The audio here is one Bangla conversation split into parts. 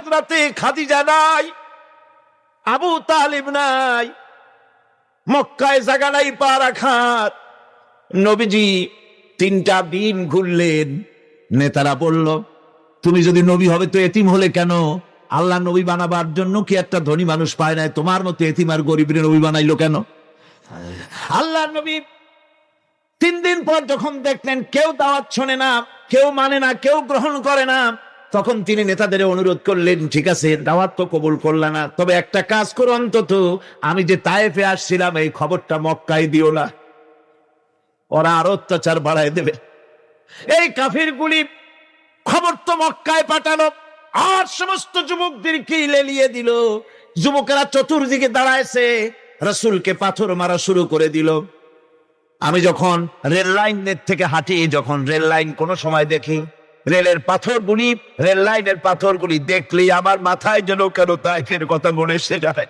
হযরতে খাদিজা নাই, আবু তালিব নাই, মক্কায় জায়গা নাই পা রাখার। নবীজি 3টা দিন ঘুরলেন। নেতারা বলল, তুমি যদি নবী হবে তো এতিম হলে কেন? আল্লাহ নবী বানাবার জন্য কি একটা ধনী মানুষ পায় নাই? তোমার মতো এতিম আর গরিবের নবী বানাইলো কেন? আল্লাহ নবী 3 দিন পর যখন দেখলেন কেউ দাওয়াত শোনে না, কেউ মানে না, কেউ গ্রহণ করে না, তখন তিনি নেতাদের অনুরোধ করলেন, ঠিক আছে দাওয়াত তো কবুল করলা না, তবে একটা কাজ করো, অন্তত আমি যে তায়েফে আসছিলাম এই খবরটা মক্কায় দিও না, ওরা আরো অত্যাচার বাড়ায় দেবে। এই কাফিরগুলি খবর তো মক্কায় পাঠালো, আর সমস্ত যুবকদেরকে লেলিয়ে দিল। যুবকেরা চতুর্দিকে দাঁড়াইছে, রাসূলকে পাথর মারা শুরু করে দিল। আমি যখন রেল লাইনের থেকে হাঁটি, যখন রেল লাইন কোন সময় দেখি, রেলের পাথরগুলি, রেল লাইনের পাথরগুলি দেখলেই আমার মাথায় যেন কেন তায়েফের কথা মনে এসে যায়।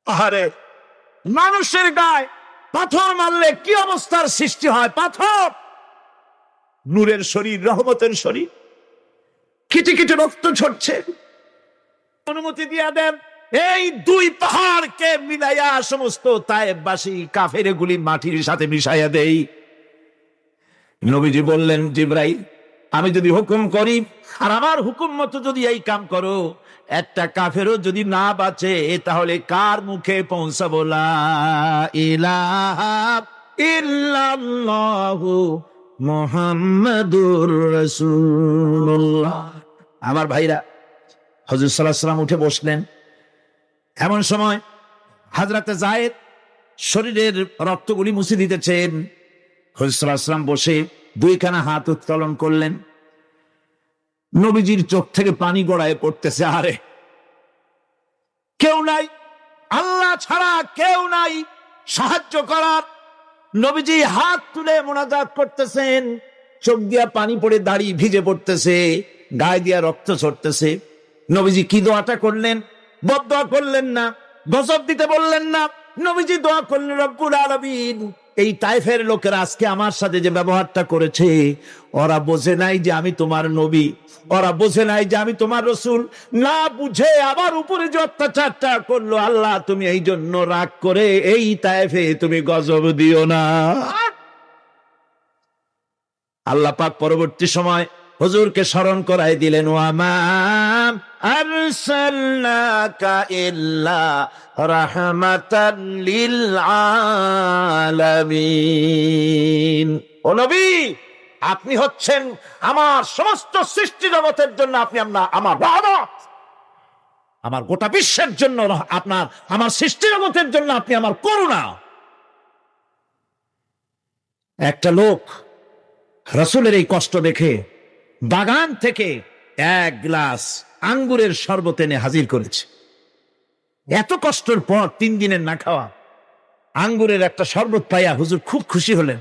আরে মানুষের গায়ে পাথর মারলে কি অবস্থার সৃষ্টি হয়? পাথর নূরের শরীর, রহমতের শরীর, কিটি কিটি রক্ত ঝরছে। অনুমতি দিয়া দেন এই 2 পাহাড়কে মিলাইয়া সমস্ত তায়েফবাসী কাফের গুলি মাটির সাথে মিশাইয়া দেই। নবীজি বললেন, জিবরাইল আমি যদি হুকুম করি আর আমার হুকুম মতো যদি এই কাম করো, একটা কাফেরও যদি না বাঁচে তাহলে কার মুখে পৌঁছাবো লা ইলাহা ইল্লাল্লাহু মুহাম্মাদুর রাসূলুল্লাহ। আমার ভাইরা, হুজুর সাল্লাল্লাহু আলাইহি ওয়াসাল্লাম উঠে বসলেন। এমন সময় হযরতে যায়েদ শরীরের রক্তগুলি মুছে দিতেছেন। হুজুর সাল্লাল্লাহু আলাইহি ওয়াসাল্লাম বসে 2খানা হাত উত্তোলন করলেন। নবীজির চোখ থেকে পানি গড়ায় পড়তেছে। আরে কেউ নাই, আল্লাহ ছাড়া কেউ নাই সাহায্য করার। নবীজি হাত তুলে মুনাজাত করতেছেন, চোখ দিয়া পানি পড়ে দাড়ি ভিজে পড়তেছে, গায়ে দিয়া রক্ত ঝরতেছে। নবীজি কি দোয়াটা করলেন? বদদোয়া করলেন না, গজব দিতে বললেন না। নবীজি দোয়া করলেন, রব্বুল আলামিন এই তায়েফের লোকেরা আজকে আমার সাথে যে ব্যবহারটা করেছে, ওরা বোঝে নাই যে আমি তোমার নবী, ওরা বোঝে নাই যে আমি তোমার রাসূল, না বুঝে আবার উপরে যে অত্যাচারটা করলো, আল্লাহ তুমি এই জন্য রাগ করে এই তায়েফে তুমি গজব দিও না। আল্লাহ পাক পরবর্তী সময় হুজুরকে স্মরণ করাই দিলেন, ওয়ামা আরসালনাকা ইল্লা রাহমাতাল লিল আলামিন। ও নবী, আপনি হচ্ছেন আমার সমস্ত সৃষ্টি জগতের জন্য, আপনি আমার রহমত, আমার গোটা বিশ্বের জন্য আপনার, আমার সৃষ্টি জগতের জন্য আপনি আমার করুণা। একটা লোক রাসূলের এই কষ্ট দেখে বাগান থেকে 1 গ্লাস আঙ্গুরের শরবত এনে হাজির করেছে। এত কষ্টের পর 3 দিনের না খাওয়া আঙ্গুরের একটা শরবত পাইয়া হুজুর খুব খুশি হলেন।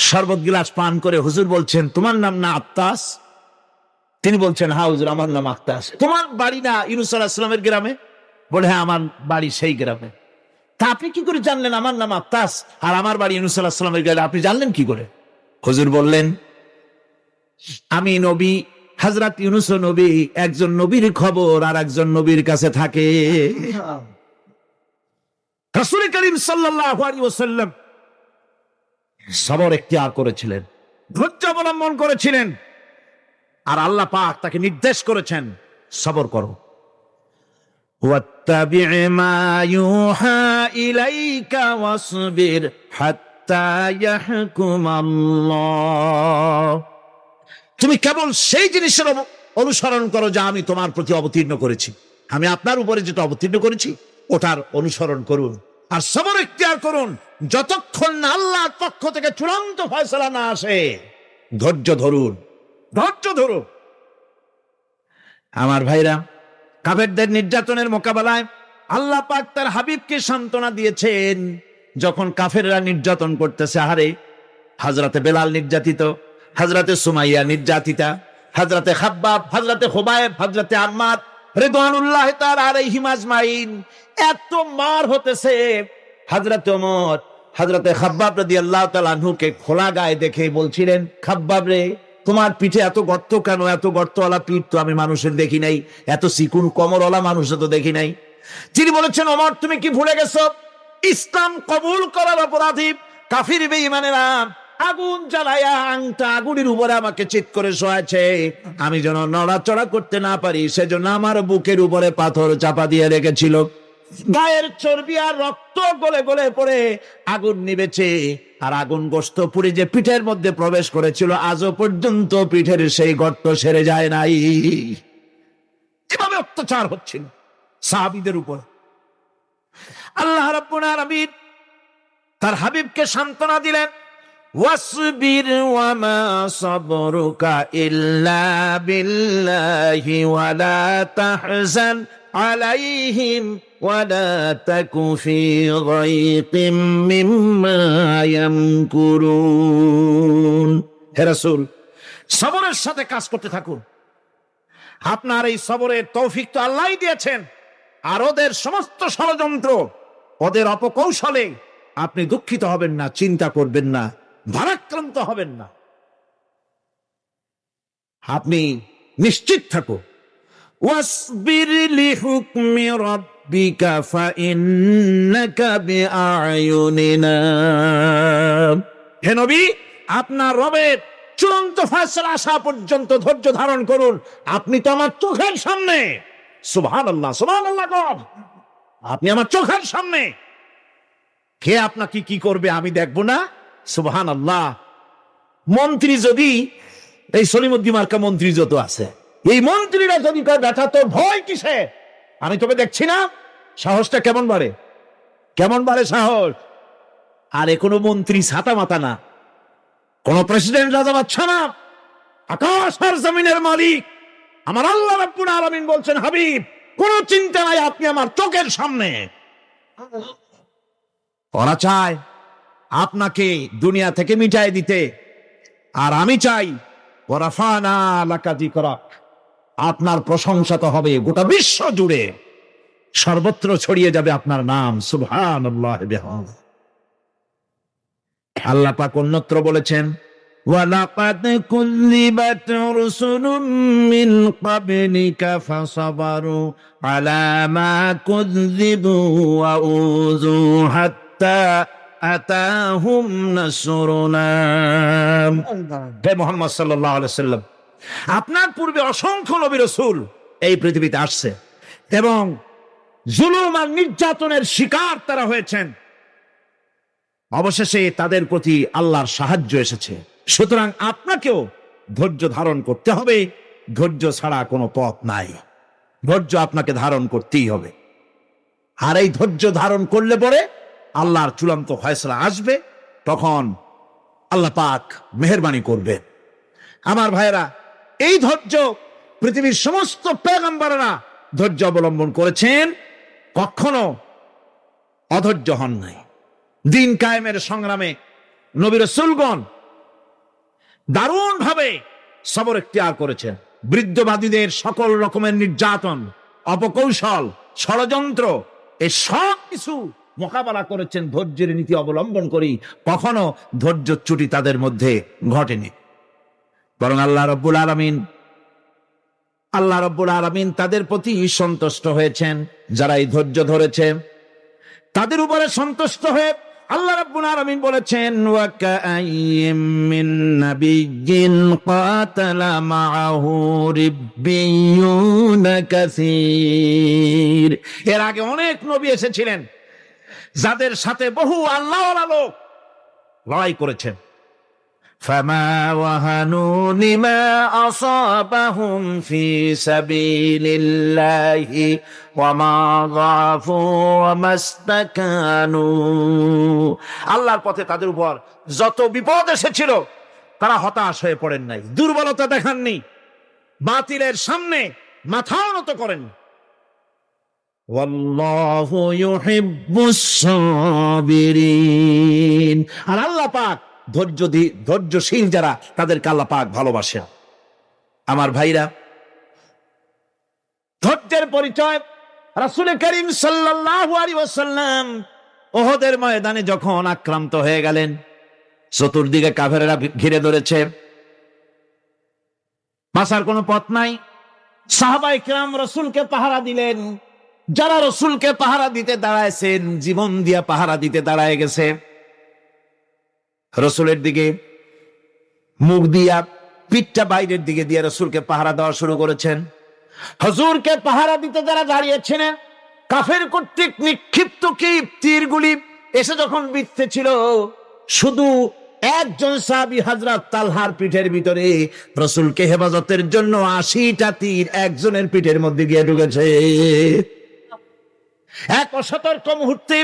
শরবত গ্লাস পান করে হুজুর বলছেন, তোমার নাম না আত্তাস? তিনি বলছেন, হ্যাঁ হুজুর আমার নাম আত্তাস। তোমার বাড়ি না ইউনূস আলাইহিস সালামের গ্রামে? বলে, হ্যাঁ আমার বাড়ি সেই গ্রামে। তা আপনি কি করে জানলেন আমার নাম আত্তাস আর আমার বাড়ি ইউনূস আলাইহিস সালামের গ্রামে? আপনি জানলেন কি করে? হুজুর বললেন, আমি নবী, হযরত ইউনূস নবী, একজন নবীর খবর আর একজন নবীর কাছে থাকে। রাসূল করিম সাল্লাল্লাহু আলাইহি ওয়াসাল্লাম সবর ইখতিয়ার করেছিলেন, ধৈর্য অবলম্বন করেছিলেন, আর আল্লাহ পাক তাকে নির্দেশ করেছেন, সবর করো। ওয়াত্তাবি' মা ইউহা ইলাইকা ওয়াসবির হাত্তা ইয়াহকুমাল্লাহ। তুমি কেবল সেই জিনিসের অনুসরণ করো যা আমি তোমার প্রতি অবতীর্ণ করেছি। আমি আপনার উপরে যেটা অবতীর্ণ করেছি ওটার অনুসরণ করুন, আর সবর ইখতিয়ার করুন যতক্ষণ না আল্লাহর পক্ষ থেকে চূড়ান্ত ফয়সালা না আসে। ধৈর্য ধরুন, ধৈর্য ধরুন। আমার ভাইরা, কাফেরদের নির্যাতনের মোকাবেলায় আল্লাহ পাক তার হাবিবকে সান্ত্বনা দিয়েছেন। যখন কাফেররা নির্যাতন করতেছে, আহারে হযরতে বেলাল নির্যাতিত, হযরতে সুমাইয়া নির্যাতিতা, হযরতে খাব্বাব, হযরতে খুবাইব, হযরতে আম্মার রিদওয়ানুল্লাহি তাআলা আলাইহিম আজমাইন, এত মার হতেছে। হযরতে ওমর হযরতে খাব্বাব রাদিয়াল্লাহু তাআলা আনহুকে খোলা গায়ে দেখে বলছিলেন, খাব্বাব রে তোমার পিঠে এত গর্ত কেন? এত গর্তওয়ালা পিঠ তো আমি মানুষের দেখি নাই, এত চিকুন কমরওয়ালা মানুষের তো দেখি নাই। তিনি বলেছেন, ওমর তুমি কি ভুলে গেছো? ইসলাম কবুল করার অপরাধী কাফির বেঈমানেরা আগুন জ্বালায়া আংটা আগুনের উপরে আমাকে চিৎ করে শোয়াছে, আমি যেন নড়াচড়া করতে না পারি সেজন্য আমার বুকের উপরে পাথর চাপা দিয়ে রেখেছিল। গায়ের চর্বি আর রক্ত গলে গলে পড়ে আগুন নিবেছে, আর আগুন গোস্ত পুড়ে যে পিঠের মধ্যে প্রবেশ করেছিল আজও পর্যন্ত পিঠের সেই গর্ত সেরে যায় নাই। এভাবে অত্যাচার হচ্ছিল সাহাবীদের উপর। আল্লাহ রাব্বুল আলামিন তার হাবিবকে সান্ত্বনা দিলেন, ওয়াসবির ওয়ামা সাবরুকা ইল্লা বিল্লাহি ওয়ালা তাহজান আলাইহিম ওয়ালা তাকু ফি গায়তিম মিম্মা ইয়ামকুরুন। হে রাসূল, সবরের সাথে কাজ করতে থাকুন। আপনার এই সবরের তৌফিক তো আল্লাহই দিয়েছেন, আর ওদের সমস্ত ষড়যন্ত্র, ওদের অপকৌশলে আপনি দুঃখিত হবেন না, চিন্তা করবেন না, ভারাক্রান্ত হবেন না। আপনি নিশ্চিত থাকুন। ওয়াসবির লিহুকমি রাব্বিকা ফাইন্নাকা বিআয়ুনিনা। হে নবী, আপনার রবের চূড়ান্ত ফয়সালা আসা পর্যন্ত ধৈর্য ধারণ করুন। আপনি তো আমার চোখের সামনে। সুবহানাল্লাহ, সুবহানাল্লাহ। আপনি আমার চোখের সামনে, কে আপনাকে কি করবে আমি দেখবো না? সুবহানাল্লাহ। মন্ত্রী যদি, এই সলিমুদ্দিন মার্কা মন্ত্রী যত আছে, এই মন্ত্রীরা যদি তার ব্যথা, তোর ভয় কিসে? আমি তোকে দেখছি না? সাহসটা কেমন বাড়ে, কেমন বাড়ে সাহস। আর এ কোনো মন্ত্রী ছাতা মাতা না, কোন প্রেসিডেন্ট রাজা বাচ্চা না, আকাশ আর জমিনের মালিক আমার আল্লাহ রাব্বুল আলামিন বলছেন, হাবিব কোনো চিন্তা নাই, আপনি আমার চোখের সামনে। ওরা চায় আপনাকে দুনিয়া থেকে মিটাই দিতে, আর আমি চাই ওয়ারাফানা লাকা যিকরাক, আপনার প্রশংসা তো হবে গোটা বিশ্ব জুড়ে, সর্বত্র ছড়িয়ে যাবে আপনার নাম। সুবহানাল্লাহ বিহামদিহি। আল্লাহ পাক অন্যত্র বলেছেন, ওয়ালাকাদ কুযযিবাত রুসুলুম মিন ক্বাবলিকা ফাসাবারু আলা মা কুযযিবু ওয়া উযু হাত্তা আতাহুম নাসরুনা। হে মুহাম্মদ সাল্লাল্লাহু আলাইহি ওয়াসাল্লাম, আপনার পূর্বে অসংখ্য নবী রাসূল এই পৃথিবীতে আসছে এবং জুলুম আর নির্যাতনের শিকার তারা হয়েছেন। অবশেষে তাদের প্রতি আল্লাহর সাহায্য এসেছে। সুতরাং আপনাকেও ধৈর্য ধারণ করতে হবে, ধৈর্য ছাড়া কোনো পথ নাই, ধৈর্য আপনাকে ধারণ করতেই হবে। আর এই ধৈর্য ধারণ করলে পরে আল্লাহর চূড়ান্ত ফয়সালা আসবে, তখন আল্লাহ পাক মেহেরবানি করবে। আমার ভাইয়েরা, এই ধৈর্য পৃথিবীর সমস্ত পয়গম্বররা ধৈর্য অবলম্বন করেছেন, কখনো অধৈর্য হন নাই। দিন কায়েমের সংগ্রামে নবী রাসূলগণ দারুণ ভাবে সবর ইখতিয়ার করেছেন। বৃদ্ধবাদীদের সকল রকমের নির্যাতন, অপকৌশল, ষড়যন্ত্র, এই সব কিছু মোকাবেলা করেছেন ধৈর্যের নীতি অবলম্বন করি। কখনো ধৈর্যচ্যুতি তাদের মধ্যে ঘটেনি, বরং আল্লাহ রাব্বুল আলামিন তাদের প্রতি সন্তুষ্ট হয়েছেন। যারা এই ধৈর্য ধরেছে তাদের উপরে সন্তুষ্ট হয়ে আল্লাহ রাব্বুল আলামিন বলেছেন, ওয়া কাআইয়্যিম মিন নাবিয়্যিন কাতালা মাআহু রিব্বিয়ুন কাসীর। এর আগে অনেক নবী এসেছিলেন যাদের সাথে বহু আল্লাহওয়ালা লোক লড়াই করেছেন। ফামা ওয়াহানু লিমা আসাবাহুম ফি সাবিলিল্লাহি ওয়া মা যাফু ওয়া মাস্তাকানু। আল্লাহর পথে তাদের উপর যত বিপদ এসেছিল তারা হতাশ হয়ে পড়েন নাই, দুর্বলতা দেখাননি, বাতিলের সামনে মাথাও নত করেন। ওয়াল্লাহু ইউহিব্বুস সাবিরিন। আর আল্লাহ পাক ধৈর্যশীল যারা, তাদেরকে আল্লাহ পাক ভালোবাসেন। আমার ভাইরা, ধৈর্যের পরিচয় রাসূল করিম সাল্লাল্লাহু আলাইহি ওয়াসাল্লাম ওহদের ময়দানে যখন আক্রান্ত হয়ে গেলেন, চতুর্দিকে কাফেররা ঘিরে ধরেছে, বাঁচার কোনো পথ নাই। সাহাবায়ে কেরাম রাসূলকে পাহারা দিলেন। যারা রাসূলকে পাহারা দিতে দাঁড়ায়ছেন, জীবন দিয়া পাহারা দিতে দাঁড়ায় গেছে। রাসূলের দিকে মুখ দিয়া, পিঠটা বাইরের দিকে দিয়ে রাসূলকে পাহারা দেওয়া শুরু করেছেন। হুজুরকে পাহারা দিতে যারা দাঁড়িয়েছিলেন, কাফের কর্তৃক নিক্ষিপ্ত কি তীরগুলি এসে যখন বিঁধতেছিল, শুধু একজন সাহাবী হযরত তালহার পিঠের ভিতরে রাসূলকে হেফাজতের জন্য 80টা তীর একজনের পিঠের মধ্যে গিয়ে ঢুকেছে। এক অসতর্ক মুহূর্তে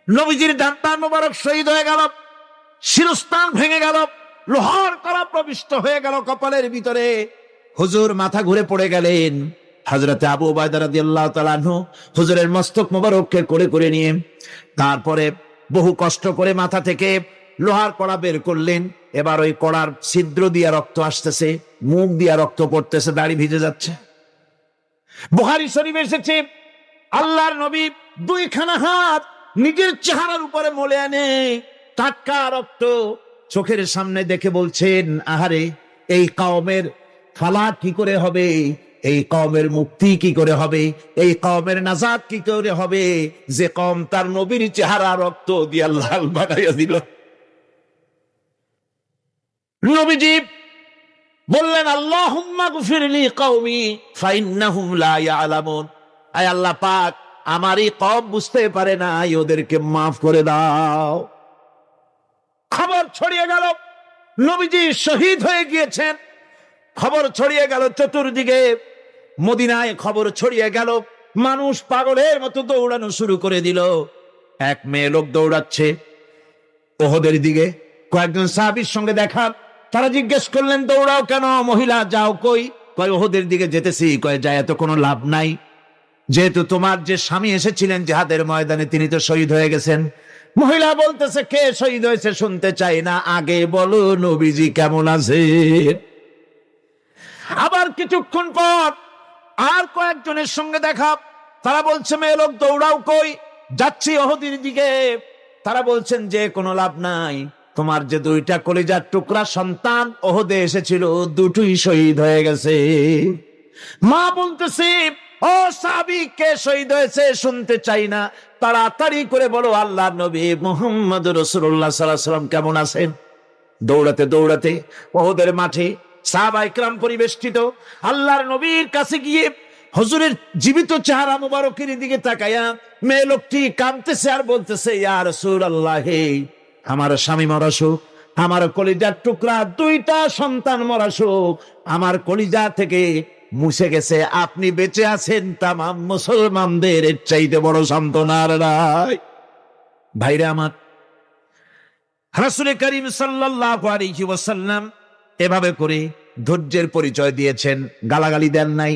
নবীজির ডান্ডা মোবারক শহীদ হয়ে গেল, শিরস্ত্রাণ ভেঙে গেল, লোহার কড়া প্রবিষ্ট হয়ে গেল কপালের ভিতরে। হুজুর মাথা ঘুরে পড়ে গেলেন। হযরতে আবু উবাইদা রাদিয়াল্লাহু তাআলা আনহু হুজুরের মস্তক মোবারককে কোলে করে নিয়ে তারপরে বহু কষ্ট করে মাথা থেকে লোহার কড়া বের করলেন। এবার ওই কড়ার ছিদ্র দিয়া রক্ত আসতেছে, মুখ দিয়া রক্ত পড়তেছে, দাড়ি ভিজে যাচ্ছে। বুখারী শরীফে এসেছে, আল্লাহর নবী দুইখানা হাত নিজের চেহারার উপরে মলে আনে টাটকা রক্ত চোখের সামনে দেখে বলছেন, আহারে, এই কওমের ফালাক কি করে হবে, এই কওমের মুক্তি কি করে হবে, এই কওমের নাজাত কি করে হবে, যে কওম তার নবীর চেহারা রক্ত দিয়ে লাল বানাইয়া দিল। নবীজি বললেন, আল্লাহুম্মা গফিরলি কওমি ফাইন্নাহুম লা ইয়ালামুন। আয় আল্লাহ পাক, আমার এই কওম বুঝতে পারে না, ওদেরকে মাফ করে দাও। খবর ছড়িয়ে গেল নবীজি শহীদ হয়ে গিয়েছেন। খবর ছড়িয়ে গেল চতুর্দিকে, মদিনায় খবর ছড়িয়ে গেল। মানুষ পাগলের মতো দৌড়ানো শুরু করে দিল। এক মেয়ে লোক দৌড়াচ্ছে ওহদের দিকে। কয়েকজন সাহাবীর সঙ্গে দেখা, তারা জিজ্ঞেস করলেন, দৌড়াও কেন মহিলা, যাও কই? কয় ওহদের দিকে যেতেছি। কয় যায় এত কোনো লাভ নাই, যেহেতু তোমার যে স্বামী এসেছিলেন জিহাদের ময়দানে তিনি তো শহীদ হয়ে গেছেন। মহিলা বলতেছে, কে শহীদ হয়েছে শুনতে চাই না, আগে বলো নবীজি কেমন আছে। আবার কিছুক্ষণ পর আর কয়েকজনের সঙ্গে দেখা, তারা বলছে, মেয়ে লোক দৌড়াও কই? যাচ্ছি ওহদের দিকে। তারা বলছেন যে কোনো লাভ নাই, তোমার যে দুইটা কলিজার টুকরা সন্তান ওহদে এসেছিল, দুটোই শহীদ হয়ে গেছে। মা বলতেছে, ও সাহাবী, কে শহীদ হয়েছে শুনতে চাই না, তাড়াতাড়ি করে বলো আল্লাহর নবী মুহাম্মদ রাসূলুল্লাহ সাল্লাল্লাহু আলাইহি ওয়াসাল্লাম কেমন আছেন। দৌড়াতে দৌড়াতে ওহদের মাঠে সাহাবায়ে কেরাম পরিবেষ্টিত। আল্লাহর নবীর কাছে গিয়ে হুজুরের জীবিত চেহারা মুবারকের দিকে তাকায়া মেয়ে লোকটি কাঁদতেছে আর বলতেছে, ইয়া রাসূলুল্লাহ, আমার স্বামী মরা শোক, আমার কলিজার টুকরা দুইটা সন্তান মরা শোক আমার কলিজা থেকে মুছে গেছে, আপনি বেঁচে আছেন, তামাম মুসলমানদের এর চাইতে বড় সান্ত্বনার নাই। ভাইরা আমার, রাসূল করিম সাল্লাল্লাহু আলাইহি ওয়াসাল্লাম এভাবে করে ধৈর্যের পরিচয় দিয়েছেন। গালাগালি দেন নাই,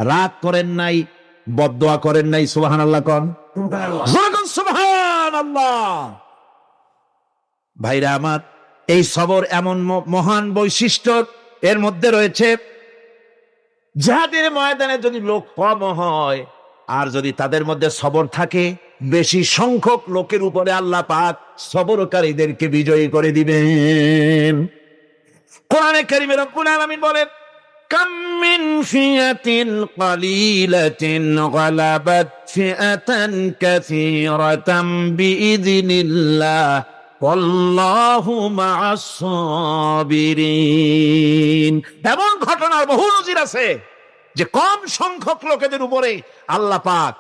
রাগ করেন নাই, বদদোয়া করেন নাই। সুবহানাল্লাহ কোন, সুবহানাল্লাহ। ভাইরা আমার, এই সবর এমন মহান বৈশিষ্ট্য এর মধ্যে রয়েছে, জিহাদের ময়দানে যদি লোক কম হয় আর যদি তাদের মধ্যে সবর থাকে, বেশি সংখ্যক লোকের উপরে আল্লাহ পাক সবরকারীদেরকে বিজয়ী করে দিবেন। কোরআনে কারীমে রব্বুল আলামিন বলেন, কাম মিন ফিয়াতিন কালিলাতিন গালাবাত ফিআতান কাসীরাতাম বিইযনিল্লাহ ওয়াল্লাহু মা'আস সাবিরিন। এমন ঘটনার বহু নজির আছে যে কম সংখ্যক লোকেদের উপরে আল্লাহ পাক